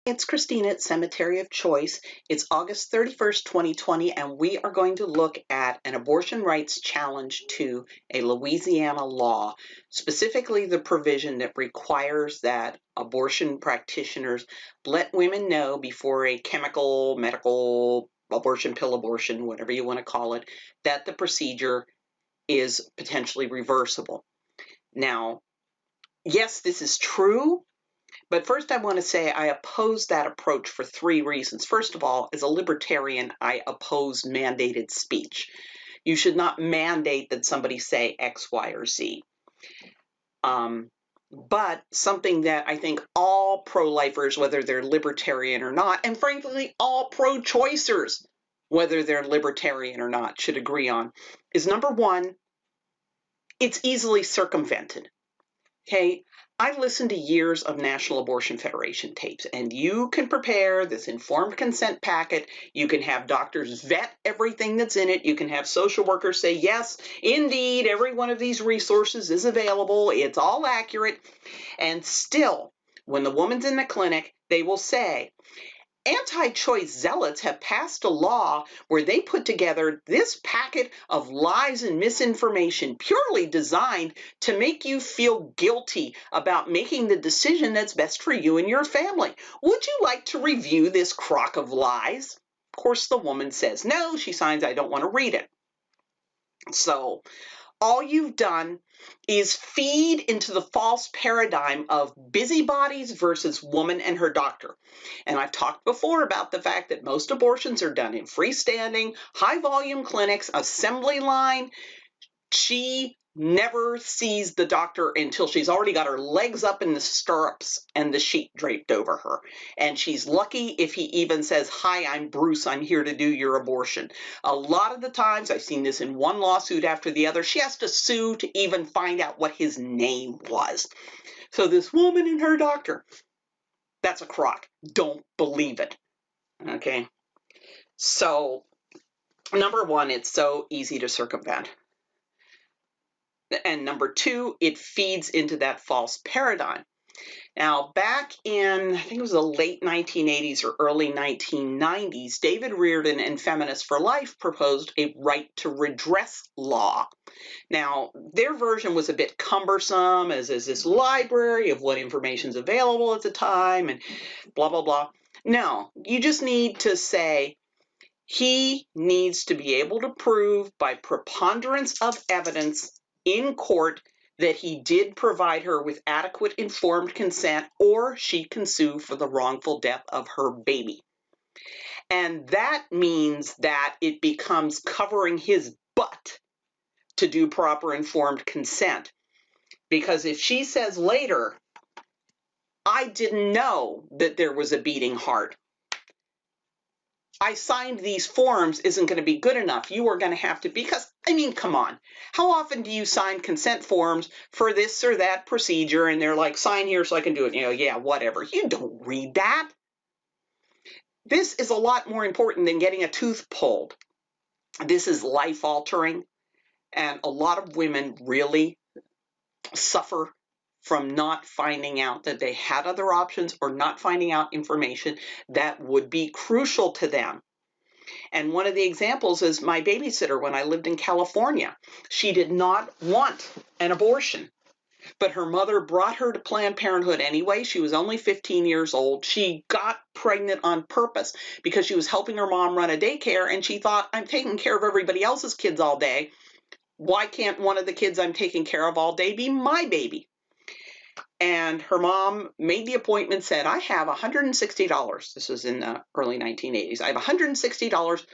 It's Christina at Cemetery of Choice. It's August 31st, 2020, and we are going to look at an abortion rights challenge to a Louisiana law, specifically the provision that requires that abortion practitioners let women know before a chemical, medical, abortion pill abortion, whatever you want to call it, that the procedure is potentially reversible. Now, yes, this is true. But first, I want to say I oppose that approach for three reasons. First of all, as a libertarian, I oppose mandated speech. You should not mandate that somebody say X, Y, or Z. But something that I think all pro-lifers, whether they're libertarian or not, and frankly, all pro-choicers, whether they're libertarian or not, should agree on, is number one, it's easily circumvented. Okay, I've listened to years of National Abortion Federation tapes, and you can prepare this informed consent packet. You can have doctors vet everything that's in it. You can have social workers say, yes, indeed, every one of these resources is available. It's all accurate. And still, when the woman's in the clinic, they will say, anti-choice zealots have passed a law where they put together this packet of lies and misinformation purely designed to make you feel guilty about making the decision that's best for you and your family. Would you like to review this crock of lies? Of course, the woman says no. She signs, I don't want to read it. So all you've done is feed into the false paradigm of busybodies versus woman and her doctor. And I've talked before about the fact that most abortions are done in freestanding, high-volume clinics, assembly line. She never sees the doctor until she's already got her legs up in the stirrups and the sheet draped over her. And she's lucky if he even says, hi, I'm Bruce, I'm here to do your abortion. A lot of the times, I've seen this in one lawsuit after the other, she has to sue to even find out what his name was. So this woman and her doctor, that's a crock. Don't believe it. Okay? So, number one, it's so easy to circumvent. And number two, it feeds into that false paradigm. Now, back in, I think it was the late 1980s or early 1990s, David Reardon and Feminists for Life proposed a right to redress law. Now, their version was a bit cumbersome, as is this library of what information is available at the time, and blah, blah, blah. No, you just need to say, he needs to be able to prove by preponderance of evidence in court that he did provide her with adequate informed consent, or she can sue for the wrongful death of her baby. And that means that it becomes covering his butt to do proper informed consent. Because if she says later, I didn't know that there was a beating heart, I signed these forms isn't going to be good enough. You are going to have to, because, I mean, come on. How often do you sign consent forms for this or that procedure and they're like, sign here so I can do it? You know, yeah, whatever. You don't read that. This is a lot more important than getting a tooth pulled. This is life altering. And a lot of women really suffer from not finding out that they had other options or not finding out information that would be crucial to them. And one of the examples is my babysitter when I lived in California. She did not want an abortion, but her mother brought her to Planned Parenthood anyway. She was only 15 years old. She got pregnant on purpose because she was helping her mom run a daycare, and she thought, I'm taking care of everybody else's kids all day. Why can't one of the kids I'm taking care of all day be my baby? And her mom made the appointment, said, I have $160. This was in the early 1980s. I have $160.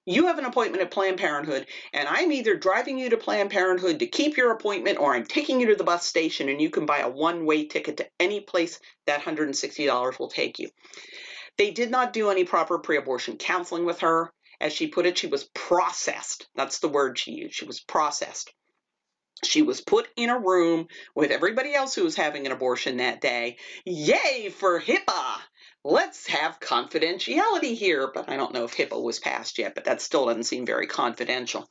You have an appointment at Planned Parenthood, and I'm either driving you to Planned Parenthood to keep your appointment, or I'm taking you to the bus station, and you can buy a one-way ticket to any place that $160 will take you. They did not do any proper pre-abortion counseling with her. As she put it, she was processed. That's the word she used. She was processed. She was put in a room with everybody else who was having an abortion that day. Yay for HIPAA! Let's have confidentiality here. But I don't know if HIPAA was passed yet, but that still doesn't seem very confidential.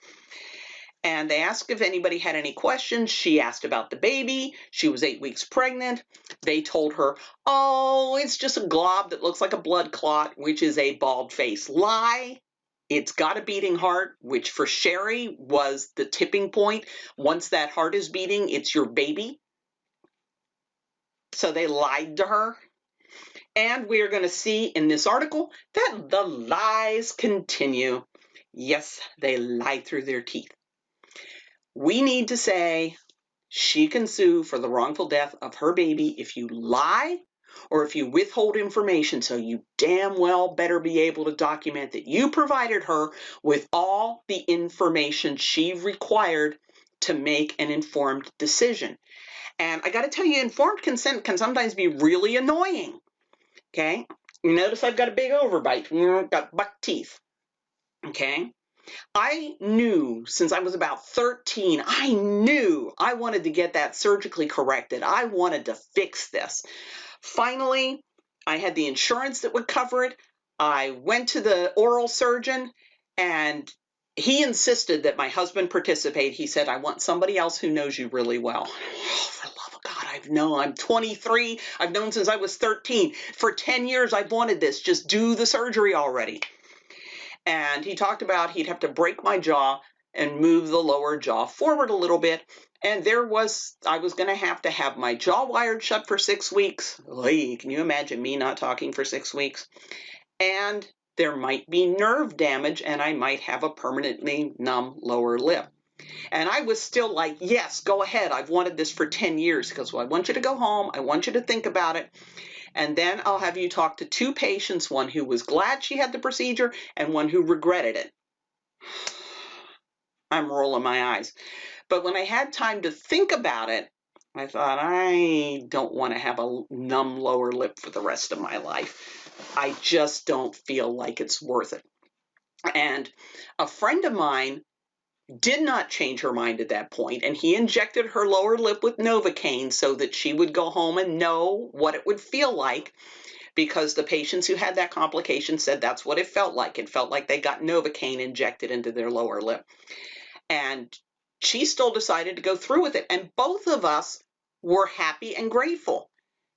And they asked if anybody had any questions. She asked about the baby. She was 8 weeks pregnant. They told her, oh, it's just a glob that looks like a blood clot, which is a bald-faced lie. It's got a beating heart, which for Sherry was the tipping point. Once that heart is beating, it's your baby. So they lied to her. And we are going to see in this article that the lies continue. Yes, they lie through their teeth. We need to say she can sue for the wrongful death of her baby if you lie or if you withhold information, so you damn well better be able to document that you provided her with all the information she required to make an informed decision. And I got to tell you, informed consent can sometimes be really annoying. Okay, you notice I've got a big overbite, got buck teeth. Okay, I knew since I was about 13, I knew I wanted to get that surgically corrected. I wanted to fix this. Finally, I had the insurance that would cover it. I went to the oral surgeon and he insisted that my husband participate. He said, I want somebody else who knows you really well. Oh, for the love of God, I've known. I'm 23. I've known since I was 13. For 10 years, I've wanted this. Just do the surgery already. And he talked about he'd have to break my jaw and move the lower jaw forward a little bit. And I was going to have my jaw wired shut for 6 weeks. Oy, can you imagine me not talking for 6 weeks? And there might be nerve damage and I might have a permanently numb lower lip. And I was still like, yes, go ahead. I've wanted this for 10 years because I want you to go home. I want you to think about it. And then I'll have you talk to 2 patients, one who was glad she had the procedure and one who regretted it. I'm rolling my eyes. But when I had time to think about it, I thought, I don't want to have a numb lower lip for the rest of my life. I just don't feel like it's worth it. And a friend of mine did not change her mind at that point, and he injected her lower lip with Novocaine so that she would go home and know what it would feel like, because the patients who had that complication said that's what it felt like. It felt like they got Novocaine injected into their lower lip. And she still decided to go through with it. And both of us were happy and grateful.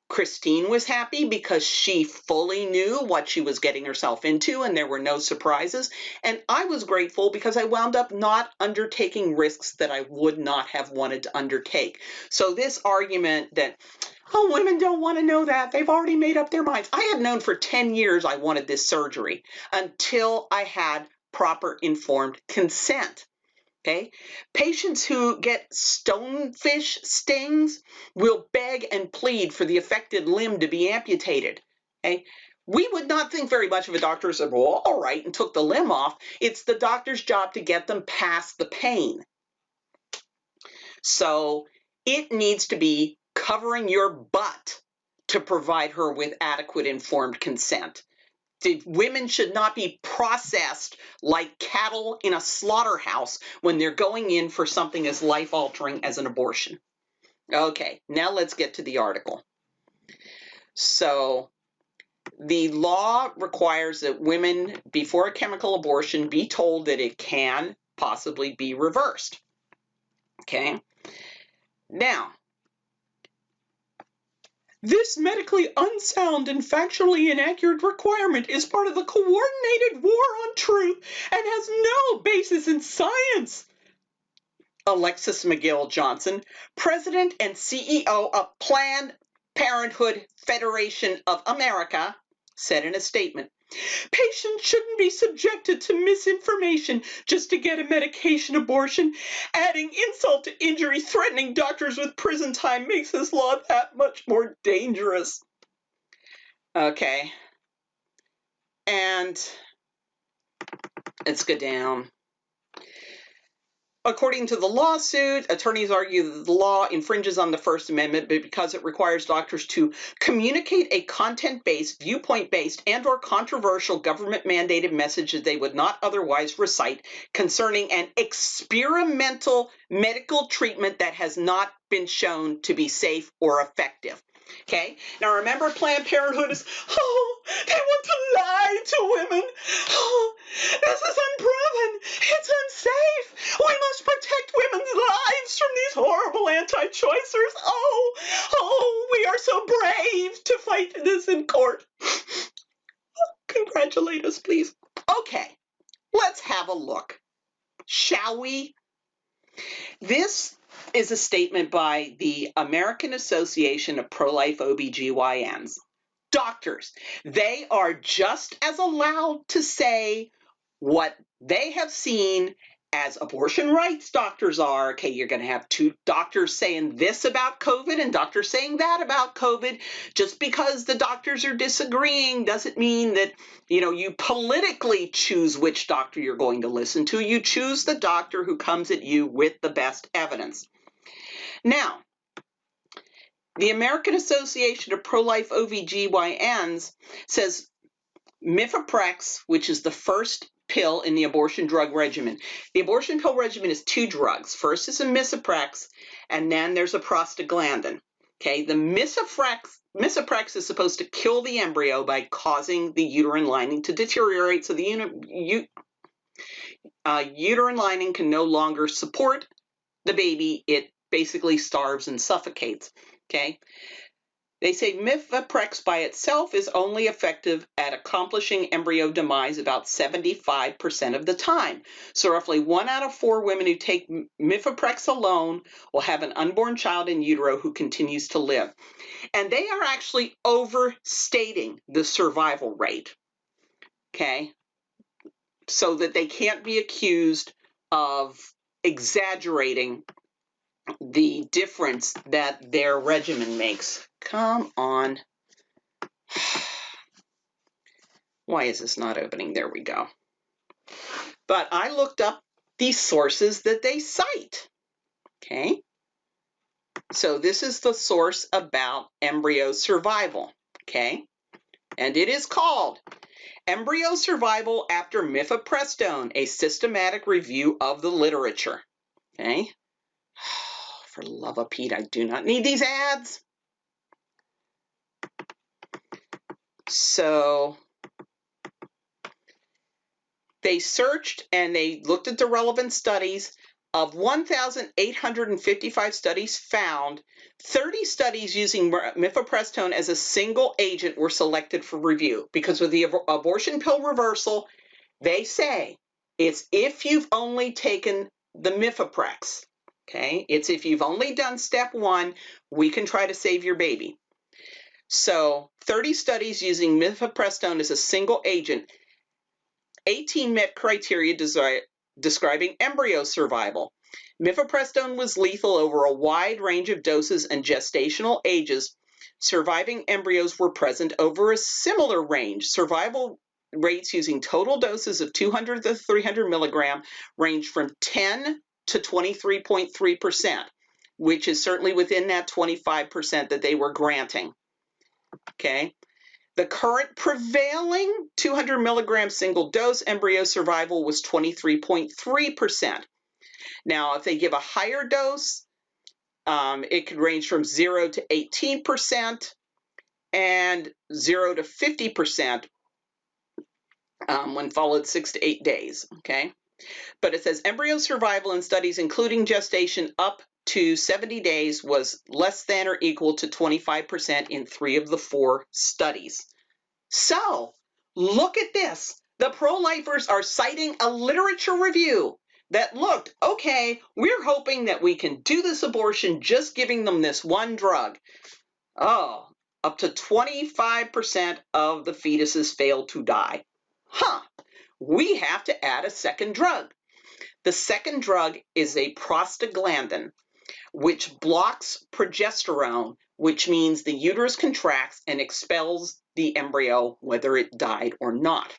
Christine was happy because she fully knew what she was getting herself into and there were no surprises. And I was grateful because I wound up not undertaking risks that I would not have wanted to undertake. So this argument that, oh, women don't want to know that, they've already made up their minds. I had known for 10 years I wanted this surgery until I had proper informed consent. Okay, patients who get stonefish stings will beg and plead for the affected limb to be amputated. Okay, we would not think very much of a doctor who said, well, all right, and took the limb off. It's the doctor's job to get them past the pain. So it needs to be covering your butt to provide her with adequate informed consent. Women should not be processed like cattle in a slaughterhouse when they're going in for something as life-altering as an abortion. Okay, now let's get to the article. So the law requires that women, before a chemical abortion, be told that it can possibly be reversed. Okay, now, this medically unsound and factually inaccurate requirement is part of the coordinated war on truth and has no basis in science. Alexis McGill Johnson, President and CEO of Planned Parenthood Federation of America, said in a statement, patients shouldn't be subjected to misinformation just to get a medication abortion. Adding insult to injury, threatening doctors with prison time makes this law that much more dangerous. Okay. And let's go down. According to the lawsuit, attorneys argue that the law infringes on the First Amendment because it requires doctors to communicate a content-based, viewpoint-based, and/or controversial government-mandated message that they would not otherwise recite concerning an experimental medical treatment that has not been shown to be safe or effective. Okay, now remember, Planned Parenthood is, oh, they want to lie to women. Oh, this is unproven. It's unsafe. We must protect all anti-choicers. Oh, we are so brave to fight this in court. Congratulate us, please. Okay, let's have a look, shall we? This is a statement by the American Association of Pro-Life OBGYNs. Doctors, they are just as allowed to say what they have seen as abortion rights doctors are. Okay, you're going to have two doctors saying this about COVID and doctors saying that about COVID. Just because the doctors are disagreeing doesn't mean that, you politically choose which doctor you're going to listen to. You choose the doctor who comes at you with the best evidence. Now, the American Association of Pro-Life OBGYNs says Mifeprex, which is the first pill in the abortion drug regimen. The abortion pill regimen is two drugs. First is a Mifeprex, and then there's a prostaglandin. Okay, the Mifeprex is supposed to kill the embryo by causing the uterine lining to deteriorate, so the uterine lining can no longer support the baby. It basically starves and suffocates. Okay. They say Mifeprex by itself is only effective at accomplishing embryo demise about 75% of the time. So roughly 1 out of 4 women who take Mifeprex alone will have an unborn child in utero who continues to live. And they are actually overstating the survival rate, okay, so that they can't be accused of exaggerating the difference that their regimen makes. Come on. Why is this not opening? There we go. But I looked up the sources that they cite. Okay. So this is the source about embryo survival. Okay. And it is called Embryo Survival After Mifeprestone, a Systematic Review of the Literature. Okay. For love of Pete, I do not need these ads. So they searched and they looked at the relevant studies. Of 1,855 studies found, 30 studies using mifepristone as a single agent were selected for review, because with the abortion pill reversal, they say it's if you've only taken the Mifeprex. Okay, it's if you've only done step 1, we can try to save your baby. So 30 studies using mifepristone as a single agent, 18 met criteria describing embryo survival. Mifepristone was lethal over a wide range of doses and gestational ages. Surviving embryos were present over a similar range. Survival rates using total doses of 200 to 300 milligram ranged from 10 to 23.3%, which is certainly within that 25% that they were granting. Okay. The current prevailing 200 milligram single dose embryo survival was 23.3%. Now, if they give a higher dose, it could range from 0 to 18% and 0 to 50% when followed 6 to 8 days. Okay, but it says embryo survival in studies including gestation up to 70 days was less than or equal to 25% in 3 of the 4 studies. So, look at this. The pro-lifers are citing a literature review that looked, okay, we're hoping that we can do this abortion just giving them this one drug. Oh, up to 25% of the fetuses fail to die. Huh, we have to add a second drug. The second drug is a prostaglandin, which blocks progesterone, which means the uterus contracts and expels the embryo, whether it died or not.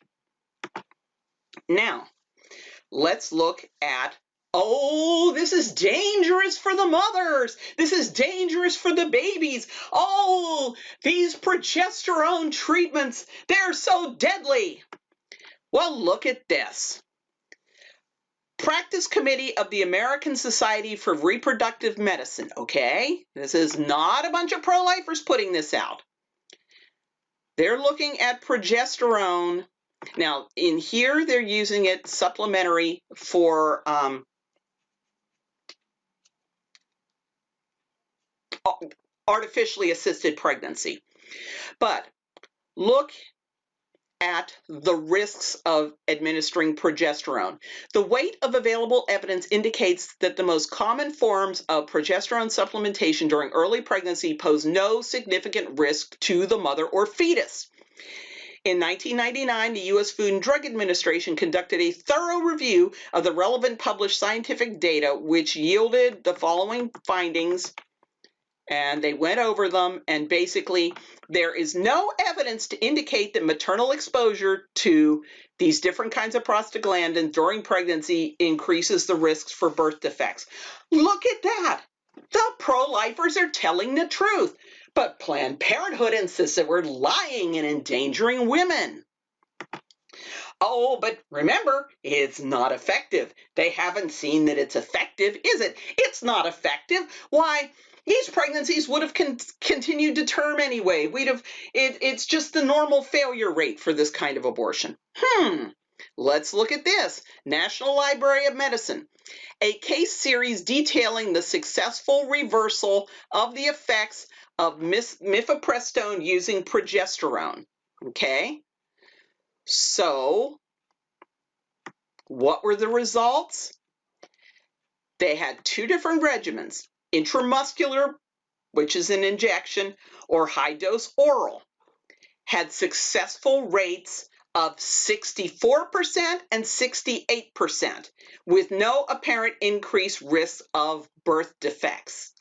Now, let's look at, oh, this is dangerous for the mothers. This is dangerous for the babies. Oh, these progesterone treatments, they're so deadly. Well, look at this. Practice Committee of the American Society for Reproductive Medicine, okay? This is not a bunch of pro-lifers putting this out. They're looking at progesterone. Now, in here, they're using it supplementary for artificially assisted pregnancy. But look at the risks of administering progesterone. The weight of available evidence indicates that the most common forms of progesterone supplementation during early pregnancy pose no significant risk to the mother or fetus. In 1999, the U.S. Food and Drug Administration conducted a thorough review of the relevant published scientific data, which yielded the following findings. And they went over them, and basically there is no evidence to indicate that maternal exposure to these different kinds of prostaglandins during pregnancy increases the risks for birth defects. Look at that. The pro-lifers are telling the truth, but Planned Parenthood insists that we're lying and endangering women. Oh, but remember, it's not effective. They haven't seen that it's effective, is it? It's not effective. Why? These pregnancies would have continued to term anyway. It's just the normal failure rate for this kind of abortion. Let's look at this. National Library of Medicine, a case series detailing the successful reversal of the effects of mifepristone using progesterone. Okay? So, what were the results? They had two different regimens, intramuscular, which is an injection, or high-dose oral, had successful rates of 64% and 68%, with no apparent increased risk of birth defects.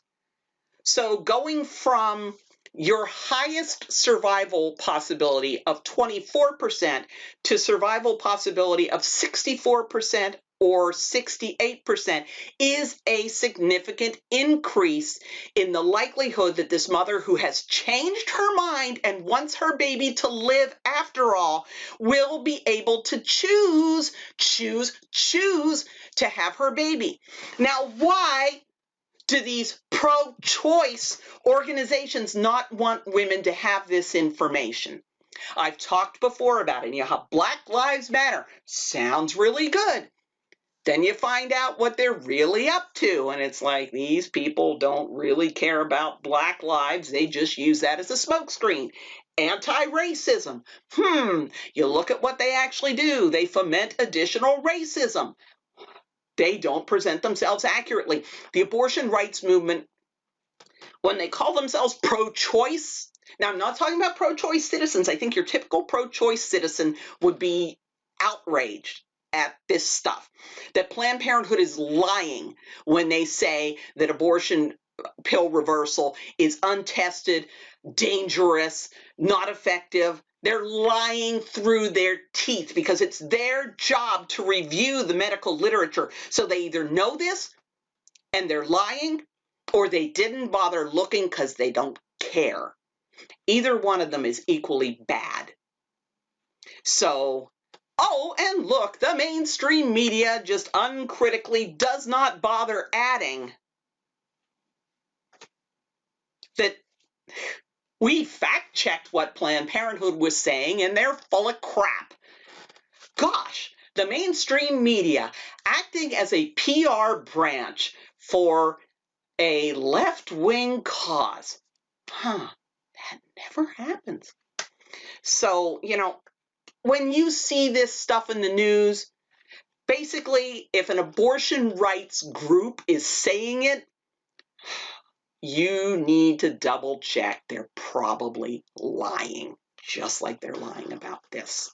So going from your highest survival possibility of 24% to survival possibility of 64% or 68% is a significant increase in the likelihood that this mother who has changed her mind and wants her baby to live after all will be able to choose to have her baby. Now, why do these pro-choice organizations not want women to have this information? I've talked before about it. You know how Black Lives Matter sounds really good. Then you find out what they're really up to, and it's like these people don't really care about Black lives. They just use that as a smokescreen. Anti-racism. You look at what they actually do. They foment additional racism. They don't present themselves accurately. The abortion rights movement, when they call themselves pro-choice, now I'm not talking about pro-choice citizens. I think your typical pro-choice citizen would be outraged at this stuff, that Planned Parenthood is lying when they say that abortion pill reversal is untested, dangerous, not effective. They're lying through their teeth because it's their job to review the medical literature. So they either know this and they're lying, or they didn't bother looking because they don't care. Either one of them is equally bad. So, oh, and look, the mainstream media just uncritically does not bother adding that we fact-checked what Planned Parenthood was saying, and they're full of crap. Gosh, the mainstream media acting as a PR branch for a left-wing cause. That never happens. So, when you see this stuff in the news, basically, if an abortion rights group is saying it, you need to double check. They're probably lying, just like they're lying about this.